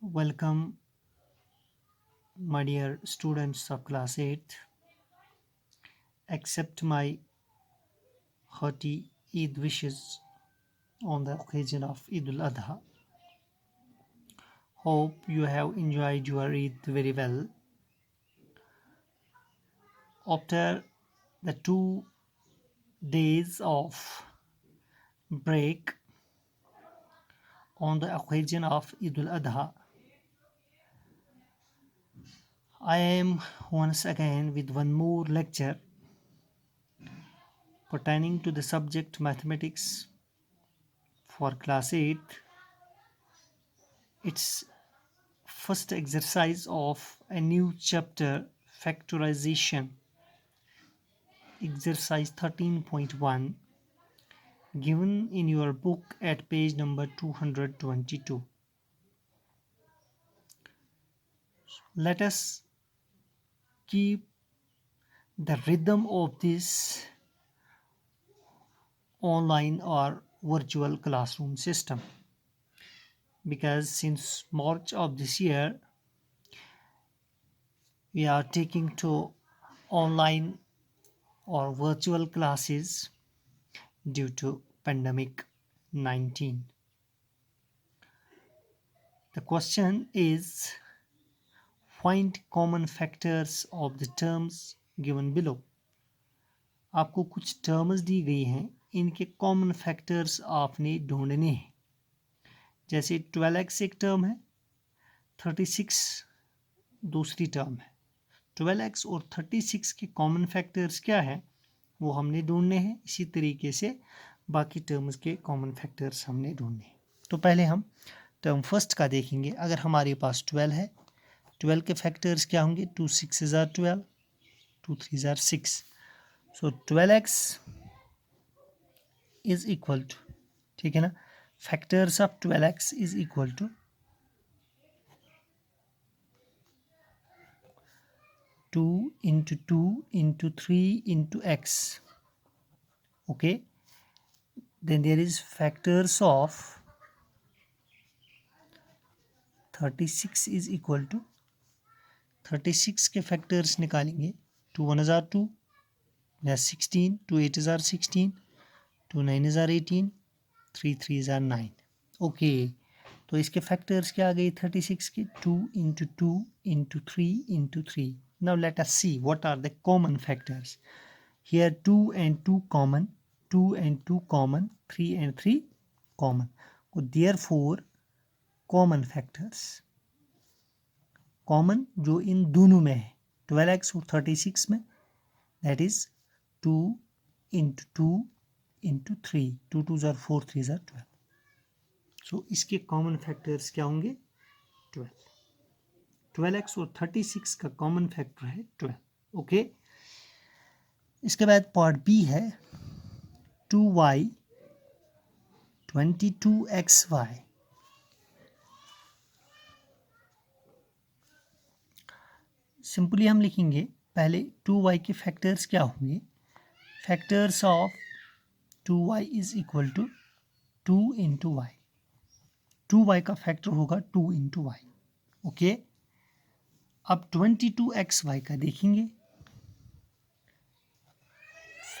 Welcome, my dear students of class 8. Accept my hearty Eid wishes on the occasion of Eid al-Adha. Hope you have enjoyed your Eid very well. After the 2 days of break on the occasion of Eid al-Adha, I am once again with one more lecture pertaining to the subject mathematics for class 8. It's first exercise of a new chapter, factorization, exercise 13.1, given in your book at page number 222. Let us keep the rhythm of this online or virtual classroom system, because since March of this year we are taking to online or virtual classes due to pandemic 19. The question is, find common factors of the terms given below. आपको कुछ terms दी गई हैं, इनके common factors आपने ढूंढने हैं. जैसे 12x एक टर्म है, 36 दूसरी टर्म है. 12x और 36 के कॉमन फैक्टर्स क्या है वो हमने ढूंढने हैं. इसी तरीके से बाकी टर्म्स के कॉमन फैक्टर्स हमने ढूंढने हैं. तो पहले हम टर्म फर्स्ट का देखेंगे. अगर हमारे पास 12 है, 12 के फैक्टर्स क्या होंगे? 2 6 are 12, 2 3 are 6. So 12x is equal to, ठीक है ना, factors of 12x is equal to 2 into 2 into 3 into x. Okay, then there is factors of 36 is equal to, 36 के फैक्टर्स निकालेंगे. 2 1 are 2, 16, 2 8 are 16, 2 9 are 18, 3 3 are 9. Okay, तो इसके factors क्या आ गए 36 के? 2 into 2 into 3 into 3. Now let us see what are the common factors. Here 2 and 2 common, 2 and 2 common, 3 and 3 common. So therefore common factors, common जो इन दोनों में है 12x और 36 में, that is 2 into 2 into 3, 2 2 are 4, 3 are 12. सो इसके common factors क्या होंगे? 12. 12x और 36 का कॉमन फैक्टर है 12. ओके, इसके बाद पार्ट बी है 2y 22xy. सिंपली हम लिखेंगे पहले 2y के फैक्टर्स क्या होंगे. Factors of 2y is equal to 2 into y. 2y का फैक्टर होगा 2 इंटू वाई. ओके, अब 22xy का देखेंगे.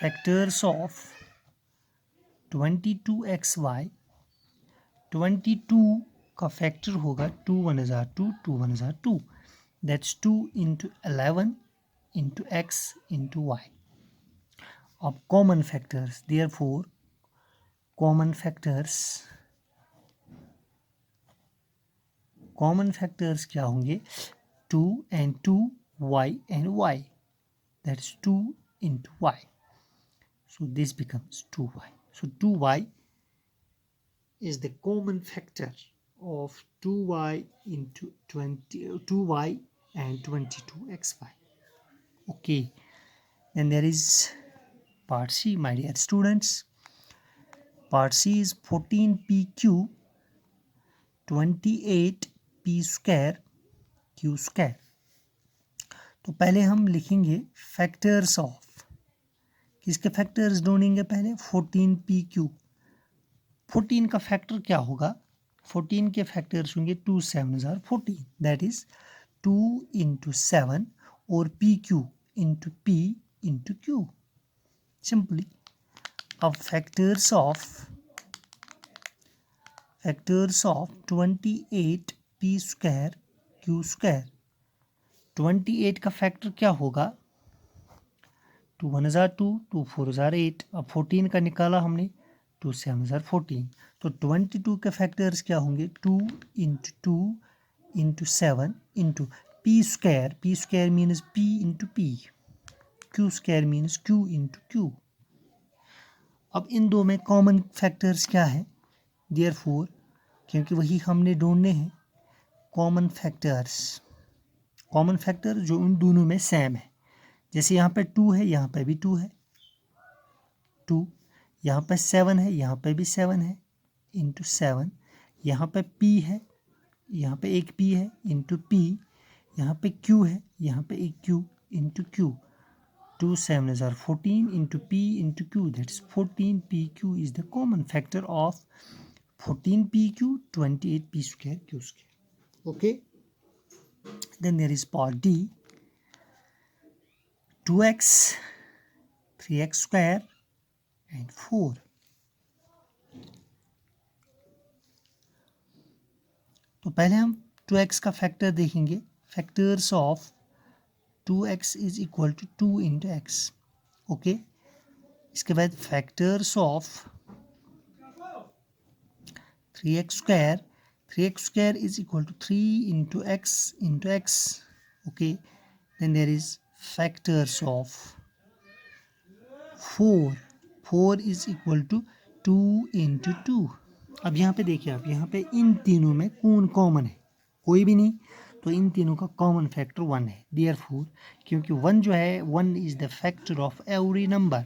फैक्टर्स ऑफ 22xy, 22 का फैक्टर होगा 2 1 are 2, 2 1 are 2. That's 2 into 11 into x into y. अब common factors, therefore common factors क्या होंगे? 2 and 2, y and y. That's 2 into y. So this becomes 2y. So 2y is the common factor of 2y into 2y and 22xy. Okay, then there is part C, my dear students. Part C is 14pq 28p square q square. तो पहले हम लिखेंगे factors of, इसके factors ढूंढेंगे पहले 14p³ 14 का factor क्या होगा 14 के फैक्टर्स होंगे 2 7 are 14 दैट इज 2 into 7 और pq into p into q simply अब factors of 28p square q square 28 का फैक्टर क्या होगा 2 1 are 2 2 4 are 8 अब 14 का निकाला हमने 2 7 are 14 तो 22 के फैक्टर्स क्या होंगे 2 into 2 into 7 into p square means p into p q square means q into q अब इन दो में कॉमन फैक्टर्स क्या है देयरफॉर क्योंकि वही हमने ढूंढने हैं कॉमन फैक्टर जो उन दोनों में सेम है जैसे यहाँ पे 2 है यहाँ पे भी 2 है 2 यहाँ पे 7 है यहाँ पे भी 7 है इंटू 7 यहाँ पे p है यहाँ पे एक p है इंटू p यहाँ पे q है यहाँ पे एक q into q 2 7 are 14 into p into q that is 14pq is the common factor of 14pq 28p square q square okay then there is part D 2x 3x square and 4 तो पहले हम 2x का factor देखेंगे factors of 2x is equal to 2 into x okay इसके बाद factors of 3x square is equal to 3 into x okay then there is factors of 4 is equal to 2 into 2 अब यहाँ पे देखिए आप यहाँ पे इन तीनों में कौन कॉमन है कोई भी नहीं तो इन तीनों का कॉमन फैक्टर 1 है देयरफॉर क्योंकि 1 जो है 1 is the factor of every number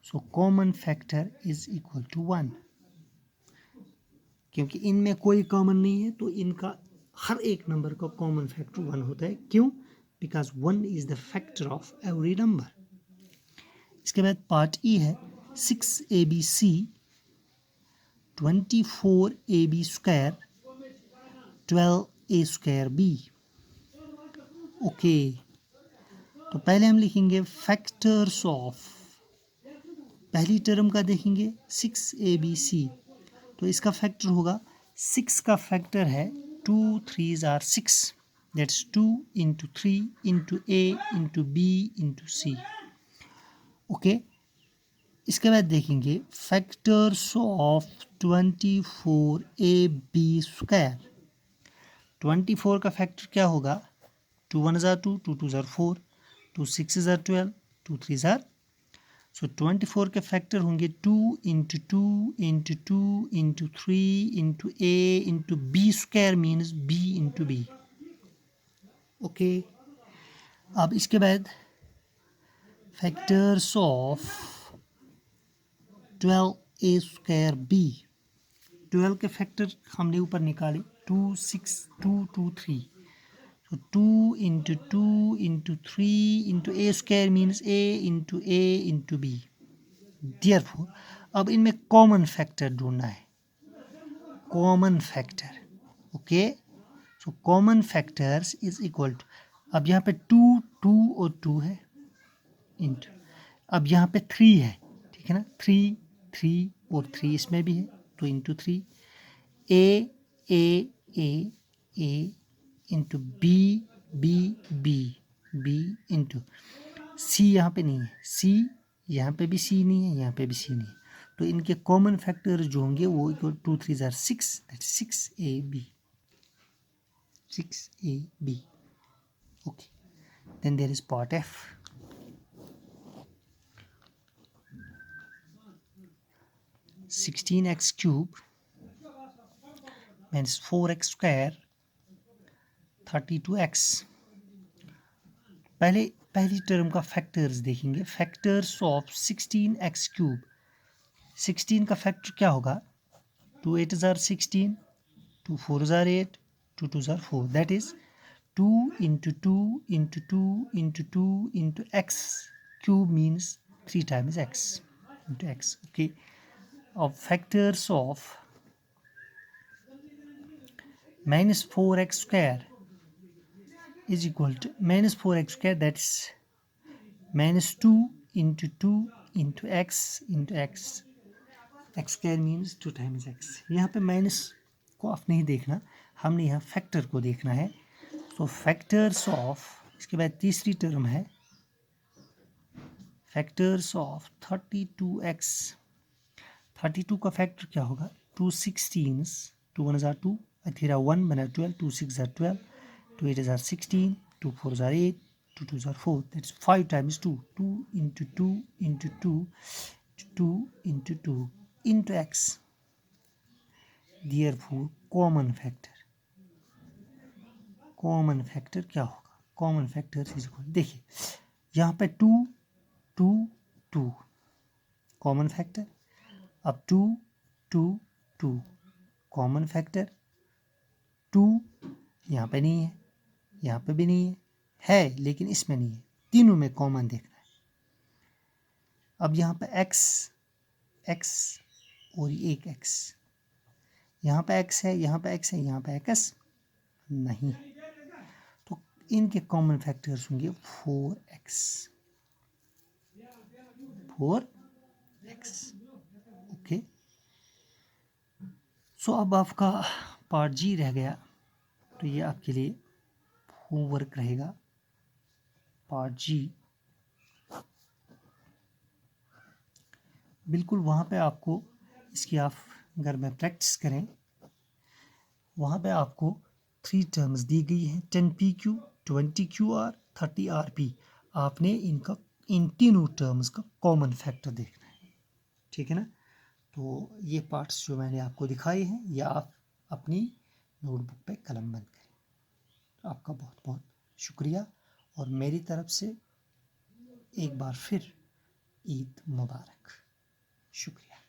so common factor is equal to 1 क्योंकि इनमें कोई कॉमन नहीं है तो इनका हर एक नंबर का कॉमन फैक्टर 1 होता है क्यों because 1 is the factor of every number इसके बाद पार्ट ई है 6abc 24ab square 12a square B okay तो पहले हम लिखेंगे फैक्टर्स ऑफ पहली टर्म का देखेंगे 6abc तो इसका फैक्टर होगा 6 का फैक्टर है 2 3s are 6 that's 2 into 3 into a into b into c okay इसके बाद देखेंगे फैक्टर्स ऑफ 24ab स्क्वायर 24 का फैक्टर क्या होगा 2 1s are 2 2 2s are 4 2 6s are 12 2 3s are सो 24 के फैक्टर होंगे 2 into 2 into 2 into 3 into a into b square means b into b okay अब इसके बाद factors of 12a square b 12 के factor हमने ऊपर निकाले 2 6 2 2 3 so 2 into 2 into 3 into a square means a into b therefore अब इनमें कॉमन फैक्टर ढूंढना है common factor okay so common factors is equal to अब यहाँ पे 2 2 और 2 है इंटू अब यहाँ पे 3 है ठीक है ना 3 3 और 3 इसमें भी है तो into 3 a into b b b b into c यहाँ पे नहीं है सी यहाँ पे भी सी नहीं है यहाँ पे भी सी नहीं है तो इनके कॉमन फैक्टर जो होंगे वो equal 2 3s are 6 that 6ab okay then there is part of 16x cube means 4x square 32x पहली टर्म का फैक्टर्स देखेंगे फैक्टर्स ऑफ 16x क्यूब 16 का फैक्टर क्या होगा 2 8s are 16 2 4s are 8 2 2s are 4 that is 2 into 2 into 2 into 2 into x cube means 3 times x into x. Okay, of factors of minus 4x square is equal to minus 4x square, that is minus 2 into 2 into x into x. x square means 2 times x. यहाँ पे minus को आप नहीं देखना, हमने यहाँ factor को देखना है. तो फैक्टर्स ऑफ, इसके बाद तीसरी टर्म है फैक्टर्स ऑफ 32x. 32 का फैक्टर क्या होगा? 2 16s, 2 1 are 2, 3 are 1, 1 are 12, 2 6 are 12, 2 8 are 16, 2 4 are 8, 2 2 are 4. That's 5 times 2. 2 into 2 into 2 2 into 2 into x. Therefore common factor क्या होगा? कॉमन फैक्टर इज इक्वल, देखिए यहाँ पे 2 2 2 कॉमन फैक्टर. अब 2 2 2 कॉमन फैक्टर. 2 यहाँ पे नहीं है, यहाँ पे भी नहीं है लेकिन इसमें नहीं है. तीनों में कॉमन देखना है. अब यहाँ पे x और एक x, यहाँ पे x है, यहाँ पे x है, यहाँ पे x नहीं. तो इनके कॉमन फैक्टर्स होंगे 4x. ओके. सो अब आपका पार्ट जी रह गया, तो ये आपके लिए होमवर्क रहेगा. पार्ट जी बिल्कुल वहाँ पे आपको, इसकी आप घर में प्रैक्टिस करें. वहाँ पे आपको 3 टर्म्स दी गई हैं, 10PQ, 20QR, 30RP. आपने इन तीनों टर्म्स का कॉमन फैक्टर देखना है. ठीक है ना? तो ये पार्ट्स जो मैंने आपको दिखाए हैं, या आप अपनी नोटबुक पे कलम बंद करें. तो आपका बहुत बहुत शुक्रिया, और मेरी तरफ से एक बार फिर ईद मुबारक. शुक्रिया.